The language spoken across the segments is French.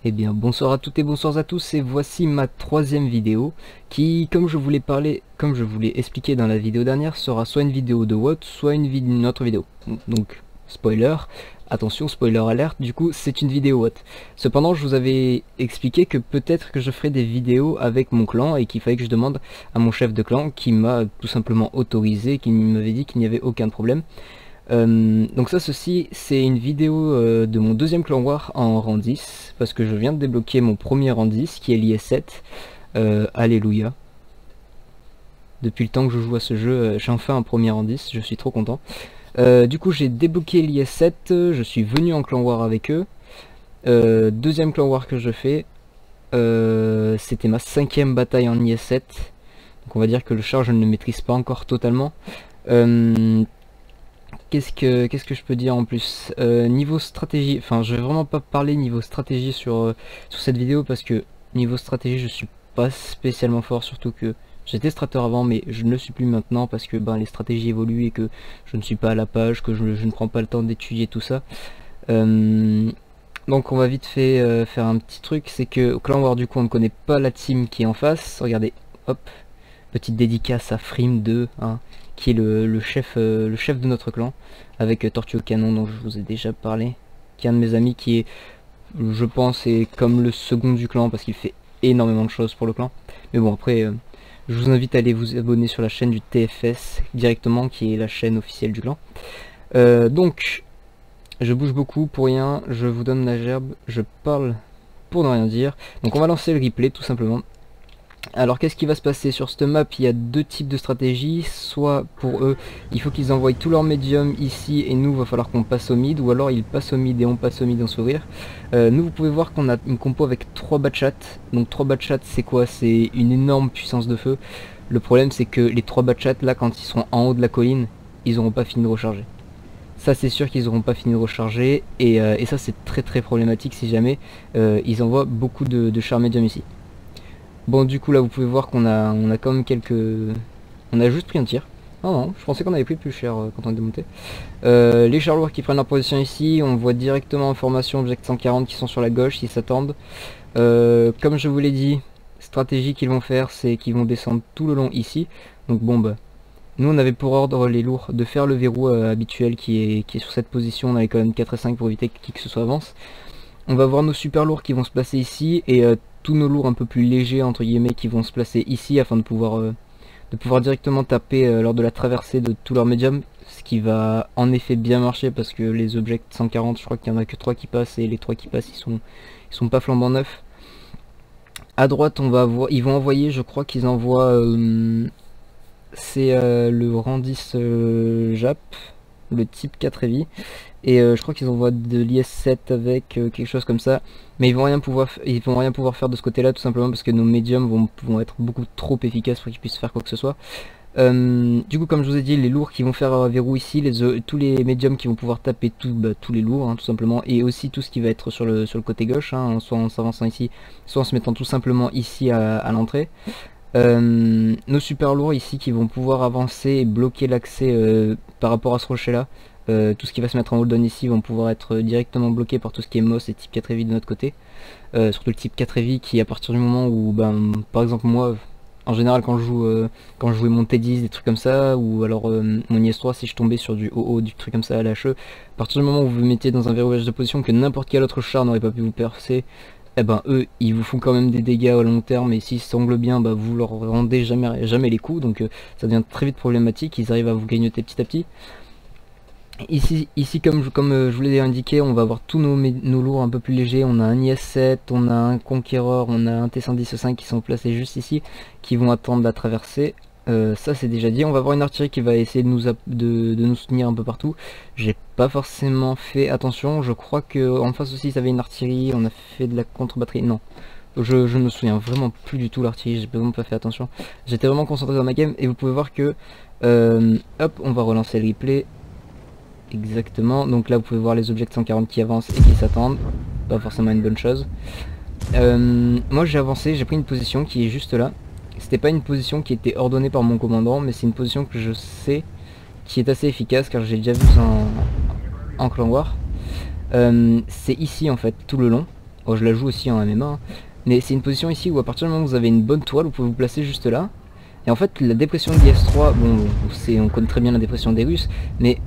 Eh bien bonsoir à toutes et bonsoir à tous, et voici ma troisième vidéo qui, comme je voulais expliquer dans la vidéo dernière, sera soit une vidéo de WOT, soit une autre vidéo. Donc spoiler, attention, spoiler alerte, du coup c'est une vidéo WOT. Cependant je vous avais expliqué que peut-être que je ferai des vidéos avec mon clan et qu'il fallait que je demande à mon chef de clan qui m'a tout simplement autorisé, qui m'avait dit qu'il n'y avait aucun problème. Donc ça, ceci c'est une vidéo de mon deuxième clan war en rang 10, parce que je viens de débloquer mon premier rang 10 qui est l'IS7. Alléluia. Depuis le temps que je joue à ce jeu, j'ai enfin un premier rang 10, je suis trop content. Du coup j'ai débloqué l'IS7, je suis venu en clan war avec eux. Deuxième clan war que je fais, c'était ma 5e bataille en IS7. Donc on va dire que le char je ne le maîtrise pas encore totalement. Qu'est-ce que je peux dire en plus, niveau stratégie, enfin je vais vraiment pas parler niveau stratégie sur cette vidéo, parce que niveau stratégie je suis pas spécialement fort, surtout que j'étais strater avant mais je ne le suis plus maintenant parce que les stratégies évoluent et que je ne suis pas à la page, que je ne prends pas le temps d'étudier tout ça. Donc on va vite fait faire un petit truc, c'est que au clan war du coup on ne connaît pas la team qui est en face. Regardez, hop, petite dédicace à Frim2, hein, qui est le chef de notre clan, avec Tortue au canon dont je vous ai déjà parlé, qui est un de mes amis, qui est, je pense, est comme le second du clan parce qu'il fait énormément de choses pour le clan. Mais bon, après je vous invite à aller vous abonner sur la chaîne du TFS directement, qui est la chaîne officielle du clan. Donc je bouge beaucoup pour rien, je vous donne la gerbe, je parle pour ne rien dire. Donc on va lancer le replay tout simplement. Alors qu'est-ce qui va se passer sur cette map? Il y a deux types de stratégies. Soit pour eux il faut qu'ils envoient tout leur médium ici et nous va falloir qu'on passe au mid, ou alors ils passent au mid et on passe au mid en sourire. Nous vous pouvez voir qu'on a une compo avec 3 bachats. Donc 3 bachats c'est quoi? C'est une énorme puissance de feu. Le problème c'est que les 3 bachats là, quand ils seront en haut de la colline, ils n'auront pas fini de recharger. Ça c'est sûr qu'ils n'auront pas fini de recharger, et ça c'est très problématique si jamais ils envoient beaucoup de chars médium ici. Bon, du coup là vous pouvez voir qu'on a quand même quelques... On a juste pris un tir. Non, je pensais qu'on avait pris plus cher quand on a démonté. Les chars lourds qui prennent leur position ici, on voit directement en formation Object 140 qui sont sur la gauche, ils s'attendent. Comme je vous l'ai dit, stratégie qu'ils vont faire, c'est qu'ils vont descendre tout le long ici. Donc bon nous on avait pour ordre les lourds de faire le verrou habituel qui est sur cette position dans les colonnes 4 et 5 pour éviter que qui que ce soit avance. On va voir nos super lourds qui vont se placer ici, et tous nos lourds un peu plus légers entre guillemets qui vont se placer ici afin de pouvoir directement taper lors de la traversée de tous leurs médiums, ce qui va en effet bien marcher parce que les Object 140, je crois qu'il y en a que 3 qui passent, et les 3 qui passent ils sont pas flambant neufs. À droite on va voir, ils vont envoyer, je crois qu'ils envoient c'est le rang 10 Jap, le type 4 Heavy, et je crois qu'ils envoient de l'IS7 avec quelque chose comme ça, mais ils vont rien pouvoir faire de ce côté là, tout simplement parce que nos médiums vont être beaucoup trop efficaces pour qu'ils puissent faire quoi que ce soit. Du coup comme je vous ai dit, les lourds qui vont faire verrou ici, tous les médiums qui vont pouvoir taper tous les lourds, hein, tout simplement, et aussi tout ce qui va être sur le côté gauche, hein, soit en s'avançant ici, soit en se mettant tout simplement ici à l'entrée. Nos super lourds ici qui vont pouvoir avancer et bloquer l'accès par rapport à ce rocher là. Tout ce qui va se mettre en hold on ici vont pouvoir être directement bloqués par tout ce qui est Moss et type 4 Heavy de notre côté. Surtout le type 4 Heavy qui, à partir du moment où par exemple moi en général quand je jouais mon T10, des trucs comme ça, ou alors mon IS3, si je tombais sur du OO, du truc comme ça à l'HE, à partir du moment où vous vous mettez dans un verrouillage de position que n'importe quel autre char n'aurait pas pu vous percer, eh ben eux ils vous font quand même des dégâts à long terme, et s'ils s'anglent bien vous leur rendez jamais les coups, donc ça devient très vite problématique. Ils arrivent à vous grignoter petit à petit. Ici comme je vous l'ai indiqué, on va avoir tous nos lourds un peu plus légers. On a un IS7, on a un Conqueror, on a un T110-5 qui sont placés juste ici, qui vont attendre la traversée. Ça c'est déjà dit. On va avoir une artillerie qui va essayer de nous soutenir un peu partout. J'ai pas forcément fait attention, je crois que en face aussi ça avait une artillerie, on a fait de la contre-batterie, non. Je me souviens vraiment plus du tout l'artillerie, j'ai vraiment pas fait attention. J'étais vraiment concentré dans ma game, et vous pouvez voir que hop, on va relancer le replay. Exactement, donc là vous pouvez voir les Object 140 qui avancent et qui s'attendent, pas forcément une bonne chose. Moi j'ai avancé, j'ai pris une position qui est juste là. C'était pas une position qui était ordonnée par mon commandant, mais c'est une position que je sais qui est assez efficace car j'ai déjà vu ça en clan war. C'est ici en fait tout le long, Oh, je la joue aussi en MMA, hein. Mais c'est une position ici où à partir du moment où vous avez une bonne tourelle, vous pouvez vous placer juste là. Et en fait la dépression de l'IS-3, bon on connaît très bien la dépression des Russes, mais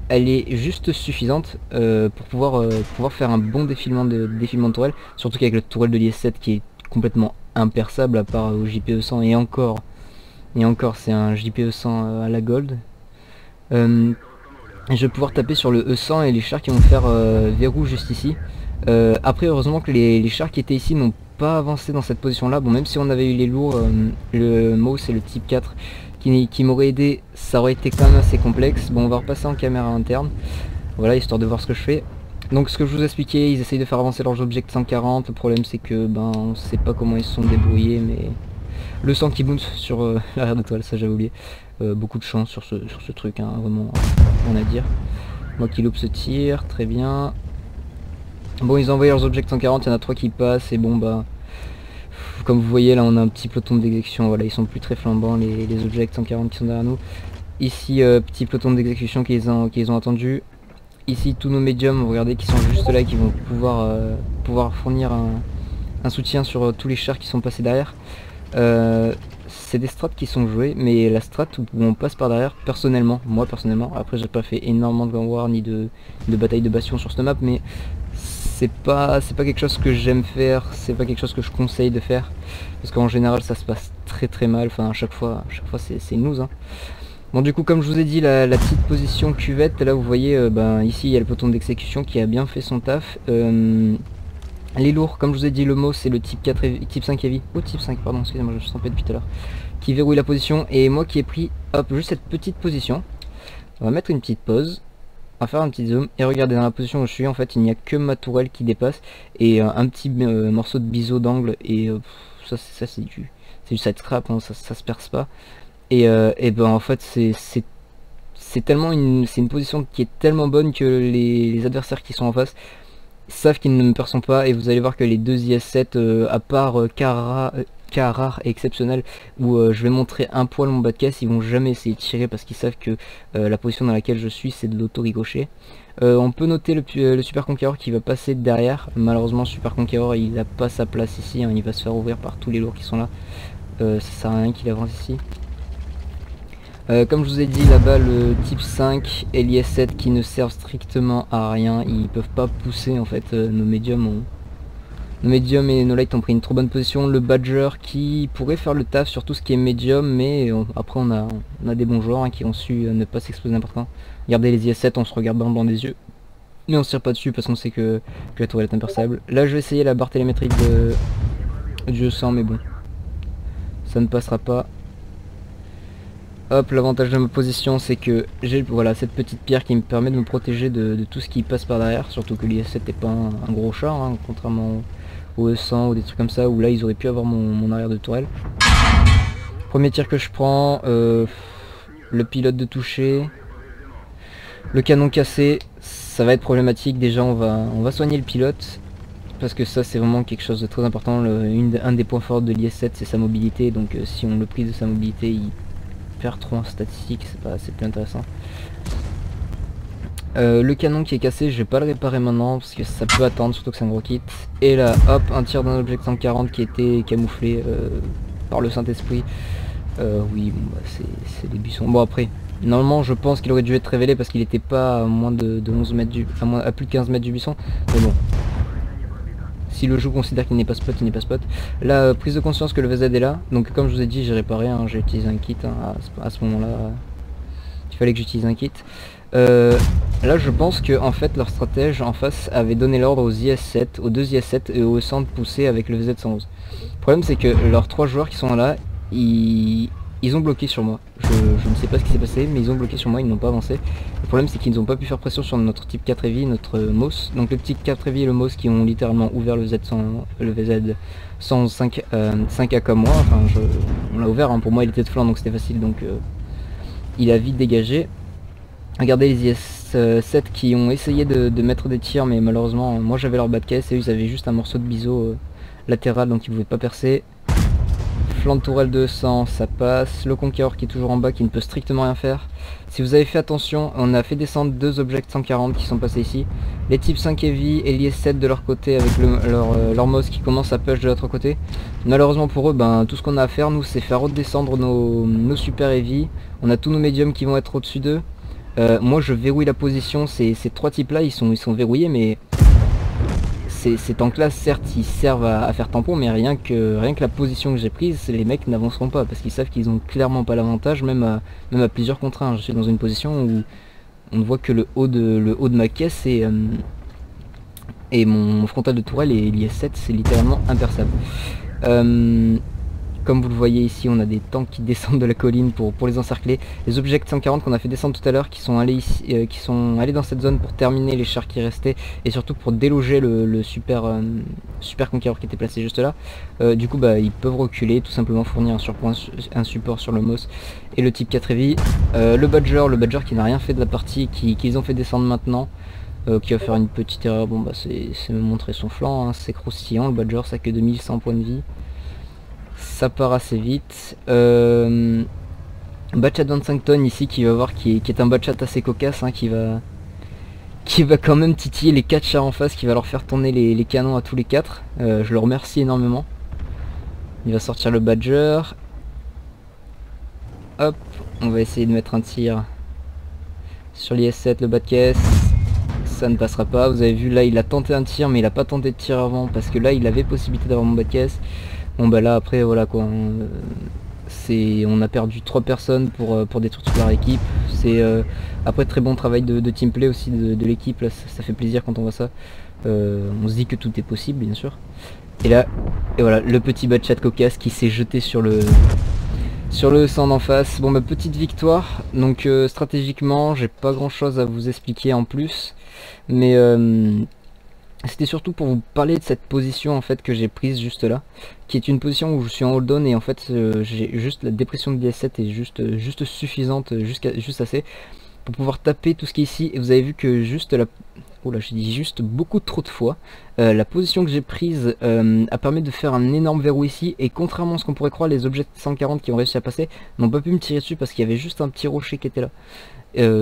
elle est juste suffisante pour pouvoir faire un bon défilement de tourelle, surtout qu'avec le tourelle de l'IS-7 qui est complètement imperçable à part au JPE 100 et encore c'est un JPE 100 à la gold. Je vais pouvoir taper sur le E100 et les chars qui vont faire verrou juste ici. Après heureusement que les chars qui étaient ici n'ont pas avancé dans cette position là. Bon, même si on avait eu les lourds, le Mouse et le type 4 qui m'auraient aidé, ça aurait été quand même assez complexe. Bon, on va repasser en caméra interne, voilà, histoire de voir ce que je fais. Donc ce que je vous expliquais, ils essayent de faire avancer leurs objets 140. Le problème c'est que on sait pas comment ils se sont débrouillés, mais le sang qui bounce sur l'arrière de toile, ça j'avais oublié. Beaucoup de chance sur ce truc, hein, vraiment, on a dire. Moi qui loupe ce tir, très bien. Bon, ils ont envoyé leurs objets 140, il y en a 3 qui passent, et bon comme vous voyez là on a un petit peloton d'exécution, voilà, ils sont plus très flambants les objets 140 qui sont derrière nous. Ici petit peloton d'exécution qu'ils ont attendu. Ici tous nos médiums, regardez, qui sont juste là, qui vont pouvoir fournir un soutien sur tous les chars qui sont passés derrière. C'est des strats qui sont joués, mais la strat où on passe par derrière, moi personnellement, après j'ai pas fait énormément de Gang War ni de bataille de bastion sur cette map, mais c'est pas quelque chose que j'aime faire, c'est pas quelque chose que je conseille de faire, parce qu'en général ça se passe très mal, enfin à chaque fois c'est une news, hein. Bon, du coup, comme je vous ai dit, la petite position cuvette, là vous voyez, ici il y a le peloton d'exécution qui a bien fait son taf. Les lourds, comme je vous ai dit, le mot c'est le type 4 et type 5 heavy, type 5 pardon, excusez-moi, je me suis trompé depuis tout à l'heure, qui verrouille la position, et moi qui ai pris, hop, juste cette petite position. On va mettre une petite pause, on va faire un petit zoom, et regardez, dans la position où je suis, en fait il n'y a que ma tourelle qui dépasse, et un petit morceau de biseau d'angle, et ça c'est du side scrap, hein, ça se perce pas, et en fait c'est une position qui est tellement bonne que les adversaires qui sont en face savent qu'ils ne me perçont pas, et vous allez voir que les deux IS-7, à part cas rare et exceptionnel où je vais montrer un poil mon bas de caisse, ils vont jamais essayer de tirer parce qu'ils savent que la position dans laquelle je suis c'est de l'auto-ricochet. On peut noter le Super Conqueror qui va passer derrière. Malheureusement Super Conqueror il n'a pas sa place ici, hein, il va se faire ouvrir par tous les lourds qui sont là. Ça sert à rien qu'il avance ici. Comme je vous ai dit là-bas, le type 5 et l'IS-7 qui ne servent strictement à rien, ils peuvent pas pousser en fait. Nos médiums et nos lights ont pris une trop bonne position. Le Badger qui pourrait faire le taf sur tout ce qui est médium, mais après on a des bons joueurs, hein, qui ont su ne pas s'exposer n'importe quand. Regardez les IS-7, on se regarde dans le blanc des yeux, mais on se tire pas dessus parce qu'on sait que la tourelle est imperçable. Là je vais essayer la barre télémétrique du E100, mais bon, ça ne passera pas. Hop, l'avantage de ma position c'est que j'ai voilà cette petite pierre qui me permet de me protéger de tout ce qui passe par derrière, surtout que l'IS-7 n'est pas un gros char, hein, contrairement au E100 ou des trucs comme ça où là ils auraient pu avoir mon arrière de tourelle. Premier tir que je prends, le pilote de toucher, le canon cassé, ça va être problématique. Déjà on va soigner le pilote parce que ça c'est vraiment quelque chose de très important. Un des points forts de l'IS-7 c'est sa mobilité, donc si on le prise de sa mobilité il perd trop en statistiques, c'est plus intéressant. Le canon qui est cassé, je vais pas le réparer maintenant parce que ça peut attendre, surtout que c'est un gros kit. Et là hop, un tir d'un objet 140 qui était camouflé par le Saint-Esprit. Oui bon, c'est des buissons. Bon après, normalement je pense qu'il aurait dû être révélé parce qu'il était pas à moins de 11 mètres à plus de 15 mètres du buisson. Mais bon, si le jeu considère qu'il n'est pas spot, il n'est pas spot. Là, prise de conscience que le VZ est là. Donc comme je vous ai dit, j'ai réparé, hein, j'ai utilisé un kit, hein, à ce moment là. Il fallait que j'utilise un kit. Là je pense que en fait leur stratège en face avait donné l'ordre aux IS-7, aux deux IS-7 et au centre poussé avec le VZ-111. Le problème c'est que leurs 3 joueurs qui sont là, ils ont bloqué sur moi. Je ne sais pas ce qui s'est passé, mais ils ont bloqué sur moi, ils n'ont pas avancé. Le problème c'est qu'ils n'ont pas pu faire pression sur notre type 4 Heavy, notre MOS. Donc le type 4 Heavy et le MOS qui ont littéralement ouvert le VZ-111 5A comme moi. Enfin on l'a ouvert, hein. Pour moi il était de flanc donc c'était facile, donc il a vite dégagé. Regardez les IS-7 qui ont essayé de mettre des tirs, mais malheureusement moi j'avais leur bas de caisse et eux ils avaient juste un morceau de biseau latéral donc ils pouvaient pas percer. flanc de tourelle de sang, ça passe. Le conquérant qui est toujours en bas, qui ne peut strictement rien faire. Si vous avez fait attention, on a fait descendre 2 objets 140 qui sont passés ici. Les types 5 heavy et l'IS-7 de leur côté avec leur mouse qui commence à push de l'autre côté. Malheureusement pour eux, ben, tout ce qu'on a à faire nous c'est faire redescendre nos super heavy. On a tous nos médiums qui vont être au-dessus d'eux. Moi je verrouille la position, ces 3 types là ils sont verrouillés, mais ces tanks là certes ils servent à faire tampon, mais rien que la position que j'ai prise, les mecs n'avanceront pas parce qu'ils savent qu'ils ont clairement pas l'avantage, même à plusieurs contre 1. Je suis dans une position où on ne voit que le haut de ma caisse et mon frontal de tourelle et l'IS-7 c'est littéralement imperçable. Comme vous le voyez ici, on a des tanks qui descendent de la colline pour les encercler. Les objets 140 qu'on a fait descendre tout à l'heure, qui sont allés dans cette zone pour terminer les chars qui restaient et surtout pour déloger le super conquérant qui était placé juste là. Du coup, bah, ils peuvent reculer, tout simplement fournir un support sur le MOS et le type 4 heavy. Le Badger qui n'a rien fait de la partie, qu'ils ont fait descendre maintenant. Qui va faire une petite erreur. Bon bah c'est me montrer son flanc, hein. C'est croustillant. Le Badger ça a que 2100 points de vie. Ça part assez vite. Batchat 25 tonnes ici qui va voir qui est un batchat assez cocasse, hein, qui va quand même titiller les 4 chars en face, qui va leur faire tourner les canons à tous les 4. Je le remercie énormément. Il va sortir le Badger. Hop, on va essayer de mettre un tir sur l'IS-7, le bas de caisse. Ça ne passera pas. Vous avez vu là il a tenté un tir mais il a pas tenté de tir avant parce que là il avait possibilité d'avoir mon bas de caisse. Bon bah là après voilà quoi, on a perdu 3 personnes pour détruire toute leur équipe. C'est après très bon travail de teamplay aussi de l'équipe, ça fait plaisir quand on voit ça. On se dit que tout est possible bien sûr. Et là, et voilà, le petit batchat cocasse qui s'est jeté sur le stand en face. Bon bah petite victoire, donc stratégiquement j'ai pas grand chose à vous expliquer en plus, mais c'était surtout pour vous parler de cette position en fait que j'ai prise juste là, qui est une position où je suis en hold on et en fait j'ai juste la dépression de l'IS-7 est juste suffisante, juste assez pour pouvoir taper tout ce qui est ici. Et vous avez vu que juste la... Oh là j'ai dit juste beaucoup trop de fois, la position que j'ai prise a permis de faire un énorme verrou ici, et contrairement à ce qu'on pourrait croire, les objets 140 qui ont réussi à passer n'ont pas pu me tirer dessus parce qu'il y avait juste un petit rocher qui était là,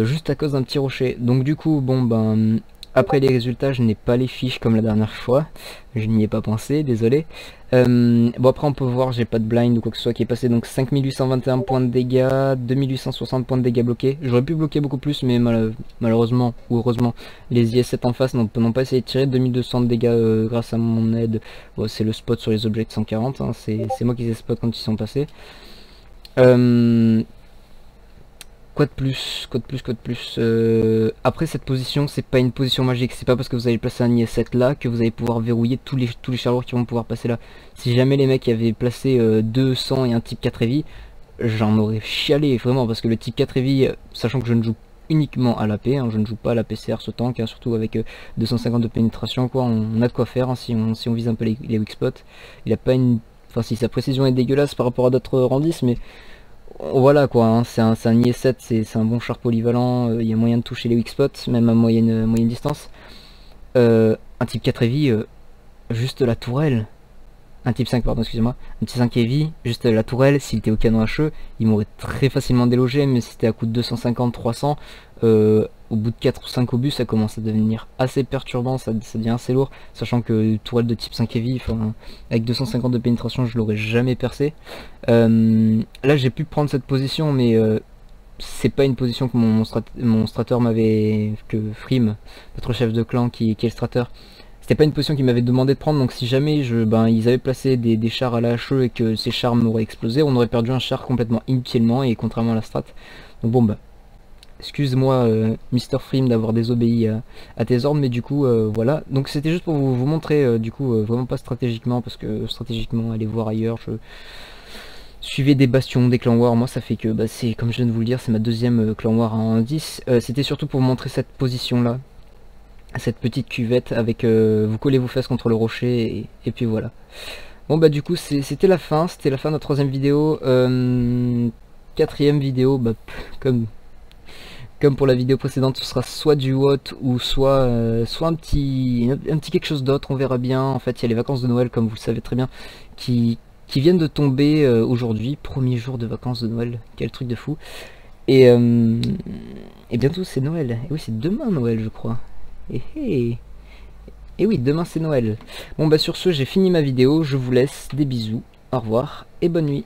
juste à cause d'un petit rocher. Donc du coup bon ben... Après les résultats, je n'ai pas les fiches comme la dernière fois, je n'y ai pas pensé, désolé. Bon après on peut voir, j'ai pas de blind ou quoi que ce soit qui est passé, donc 5821 points de dégâts, 2860 points de dégâts bloqués. J'aurais pu bloquer beaucoup plus mais malheureusement ou heureusement les IS-7 en face n'ont pas essayé de tirer. 2200 de dégâts grâce à mon aide. Bon, c'est le spot sur les objets de 140, hein. C'est moi qui les spot quand ils sont passés. Quoi de plus, après cette position c'est pas une position magique, c'est pas parce que vous avez placé un IS-7 là que vous allez pouvoir verrouiller tous les chars lourds qui vont pouvoir passer là. Si jamais les mecs avaient placé 200 et un type 4 heavy, j'en aurais chialé vraiment, parce que le type 4 heavy, sachant que je ne joue uniquement à l'AP, hein, je ne joue pas à la PCR ce tank, hein, surtout avec 250 de pénétration quoi, on a de quoi faire, hein, si on vise un peu les weak spots. Il a pas une... Enfin si sa précision est dégueulasse par rapport à d'autres Randis, mais voilà quoi, hein, c'est un IS-7, c'est un bon char polyvalent, il y a moyen de toucher les weak spots, même à moyenne distance. Un type 4 heavy, juste la tourelle. Un type 5, pardon, excusez-moi. Un type 5 heavy, juste la tourelle, s'il était au canon HE, il m'aurait très facilement délogé, mais si c'était à coup de 250-300, au bout de 4 ou 5 obus, ça commence à devenir assez perturbant, ça devient assez lourd, sachant que tourelle de type 5 heavy, avec 250 de pénétration, je l'aurais jamais percé. Là, j'ai pu prendre cette position, mais c'est pas une position que mon strateur m'avait... que Frim, notre chef de clan qui est le strateur, c'était pas une position qu'il m'avait demandé de prendre. Donc si jamais ils avaient placé des chars à la HE et que ces chars m'auraient explosé, on aurait perdu un char complètement inutilement, et contrairement à la strat. Donc bon bah, excuse-moi Mr. Frim d'avoir désobéi à tes ordres, mais du coup voilà. Donc c'était juste pour vous montrer du coup vraiment pas stratégiquement, parce que stratégiquement allez voir ailleurs, suivez des bastions, des clans war. Moi ça fait que bah, c'est, comme je viens de vous le dire, c'est ma deuxième clan war en 10. C'était surtout pour vous montrer cette position là, cette petite cuvette avec vous collez vos fesses contre le rocher, et puis voilà. Bon bah du coup c'était la fin de la troisième vidéo. Quatrième vidéo, bah, comme pour la vidéo précédente, ce sera soit du WOT ou soit un petit quelque chose d'autre, on verra bien. En fait il y a les vacances de Noël, comme vous le savez très bien, qui qui viennent de tomber aujourd'hui, premier jour de vacances de Noël, quel truc de fou. Et bientôt c'est Noël, et oui c'est demain Noël je crois. Et oui demain c'est Noël. Bon bah sur ce j'ai fini ma vidéo, je vous laisse, des bisous, au revoir et bonne nuit.